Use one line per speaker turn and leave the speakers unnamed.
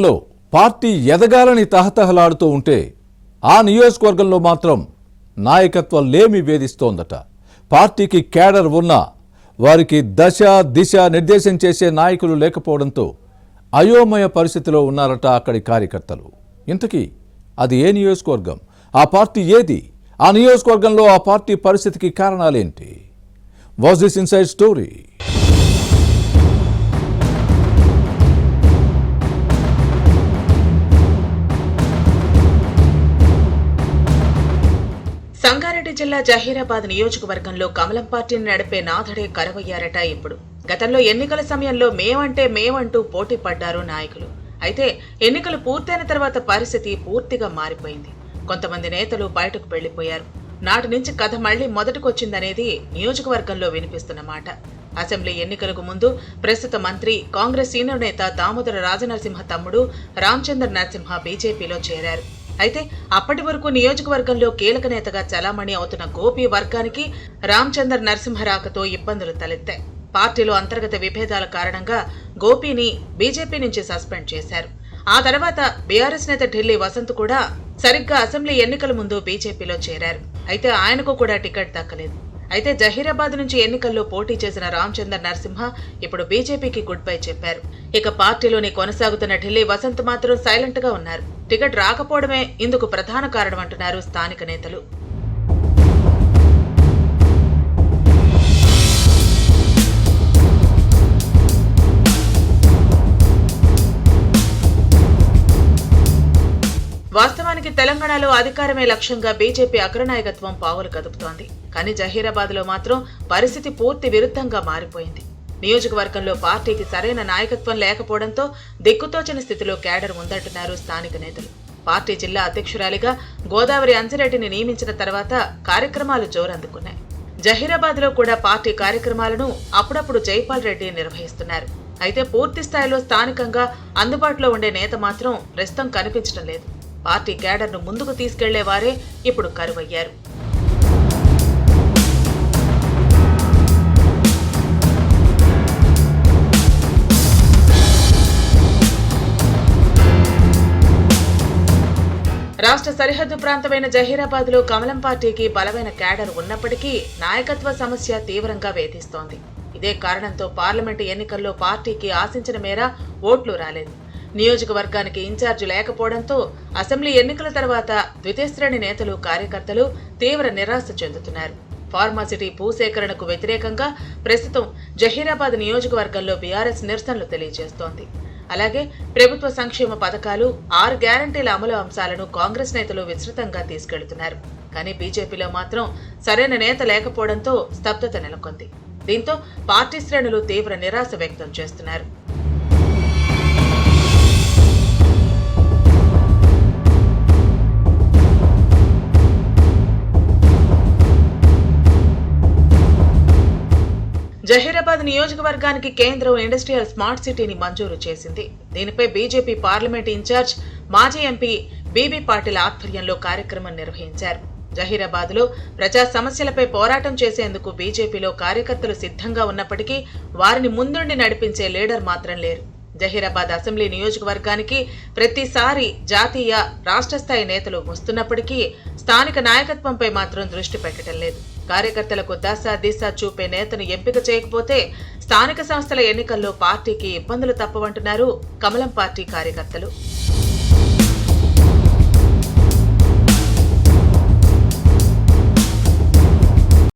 లో పార్టీ ఎదగాలని తహతహలాడుతూ ఉంటే ఆ నియోజకవర్గంలో మాత్రం నాయకత్వం లేమి వేధిస్తోందట. పార్టీకి క్యాడర్ ఉన్నా వారికి దశ దిశ నిర్దేశం చేసే నాయకులు లేకపోవడంతో అయోమయ పరిస్థితిలో ఉన్నారట అక్కడి కార్యకర్తలు. ఇంతకీ అది ఏ నియోజకవర్గం, ఆ పార్టీ ఏది, ఆ నియోజకవర్గంలో ఆ పార్టీ పరిస్థితికి కారణాలేంటి? Was this inside story?
Sangareddy జిల్లా జహీరాబాద్ నియోజకవర్గంలో కమలం పార్టీని నడిపే నాథడే కరువయ్యారట. ఇప్పుడు గతంలో ఎన్నికల సమయంలో మేమంటూ పోటీ పడ్డారు నాయకులు. అయితే ఎన్నికలు పూర్తయిన తర్వాత పరిస్థితి పూర్తిగా మారిపోయింది. కొంతమంది నేతలు బయటకు వెళ్లిపోయారు. నాటి నుంచి కథ మళ్లీ మొదటికొచ్చిందనేది నియోజకవర్గంలో వినిపిస్తున్న మాట. అసెంబ్లీ ఎన్నికలకు ముందు ప్రస్తుత మంత్రి కాంగ్రెస్ సీనియర్ నేత దామోదర రాజనరసింహ తమ్ముడు రామచంద్ర నరసింహ బీజేపీలో చేరారు. అయితే అప్పటి వరకు నియోజకవర్గంలో కీలక నేతగా చలామణి అవుతున్న గోపి వర్గానికి రామచంద్ర నరసింహ రాకతో ఇబ్బందులు తలెత్తాయి. పార్టీలో అంతర్గత విభేదాల కారణంగా గోపిని బీజేపీ నుంచి సస్పెండ్ చేశారు. ఆ తర్వాత బీఆర్ఎస్ నేత ఢిల్లీ వసంత్ కూడా సరిగ్గా అసెంబ్లీ ఎన్నికల ముందు బీజేపీలో చేరారు. అయితే ఆయనకు కూడా టికెట్ దక్కలేదు. అయితే జహీరాబాద్ నుంచి ఎన్నికల్లో పోటీ చేసిన రామచంద్ర నరసింహ ఇప్పుడు బీజేపీకి గుడ్ బై చెప్పారు. ఇక పార్టీలోని కొనసాగుతున్న ఢిల్లీ వసంత్ మాత్రం సైలెంట్ గా ఉన్నారు. టికెట్ రాకపోవడమే ఇందుకు ప్రధాన కారణం అంటున్నారు స్థానిక నేతలు. వాస్తవానికి తెలంగాణలో అధికారమే లక్ష్యంగా బీజేపీ అగ్రనాయకత్వం పావులు కదుపుతోంది. కానీ జహీరాబాద్ లో మాత్రం పరిస్థితి పూర్తి విరుద్ధంగా మారిపోయింది. నియోజకవర్గంలో పార్టీకి సరైన నాయకత్వం లేకపోవడంతో దిక్కుతోచని స్థితిలో క్యాడర్ ఉందంటున్నారు స్థానిక నేతలు. పార్టీ జిల్లా అధ్యక్షురాలిగా గోదావరి అంజిరెడ్డిని నియమించిన తర్వాత కార్యక్రమాలు జోరందుకున్నాయి. జహీరాబాద్ లో కూడా పార్టీ కార్యక్రమాలను అప్పుడప్పుడు జైపాల్ రెడ్డి నిర్వహిస్తున్నారు. అయితే పూర్తి స్థాయిలో స్థానికంగా అందుబాటులో ఉండే నేత మాత్రం ప్రస్తుతం కనిపించడం లేదు. పార్టీ క్యాడర్ ను ముందుకు తీసుకెళ్లేవారే ఇప్పుడు కరువయ్యారు. రాష్ట్ర సరిహద్దు ప్రాంతమైన జహీరాబాద్ లో కమలం పార్టీకి బలమైన క్యాడర్ ఉన్నప్పటికీ నాయకత్వ సమస్య తీవ్రంగా వేధిస్తోంది. ఇదే కారణంతో పార్లమెంటు ఎన్నికల్లో పార్టీకి ఆశించిన మేర ఓట్లు రాలేదు. నియోజకవర్గానికి ఇన్ఛార్జి లేకపోవడంతో అసెంబ్లీ ఎన్నికల తర్వాత ద్వితీయ శ్రేణి నేతలు కార్యకర్తలు తీవ్ర నిరాశ చెందుతున్నారు. ఫార్మాసిటీ భూసేకరణకు వ్యతిరేకంగా ప్రస్తుతం జహీరాబాద్ నియోజకవర్గంలో బీఆర్ఎస్ నిరసనలు తెలియజేస్తోంది. అలాగే ప్రభుత్వ సంక్షేమ పథకాలు 6 గ్యారంటీల అమలు అంశాలను కాంగ్రెస్ నేతలు విస్తృతంగా తీసుకెళ్తున్నారు. కానీ బీజేపీలో మాత్రం సరైన నేత లేకపోవడంతో స్తబ్దత నెలకొంది. దీంతో పార్టీ శ్రేణులు తీవ్ర నిరాశ వ్యక్తం చేస్తున్నారు. జహీరాబాద్ నియోజకవర్గానికి కేంద్రం ఇండస్ట్రియల్ స్మార్ట్ సిటీని మంజూరు చేసింది. దీనిపై బీజేపీ పార్లమెంట్ ఇన్ఛార్జ్ మాజీ ఎంపీ బీబీ పాటిల్ ఆధ్వర్యంలో కార్యక్రమం నిర్వహించారు. జహీరాబాద్ లో ప్రజా సమస్యలపై పోరాటం చేసేందుకు బీజేపీలో కార్యకర్తలు సిద్ధంగా ఉన్నప్పటికీ వారిని ముందుండి నడిపించే లీడర్ మాత్రం లేరు. జహీరాబాద్ అసెంబ్లీ నియోజకవర్గానికి ప్రతిసారి జాతీయ రాష్ట్ర స్థాయి నేతలు వస్తున్నప్పటికీ స్థానిక నాయకత్వంపై మాత్రం దృష్టి పెట్టడం లేదు. కార్యకర్తలకు దశ దిశ చూపే నేతను ఎంపిక చేయకపోతే స్థానిక సంస్థల ఎన్నికల్లో పార్టీకి ఇబ్బందులు తప్పవంటున్నారు కమలం పార్టీ కార్యకర్తలు.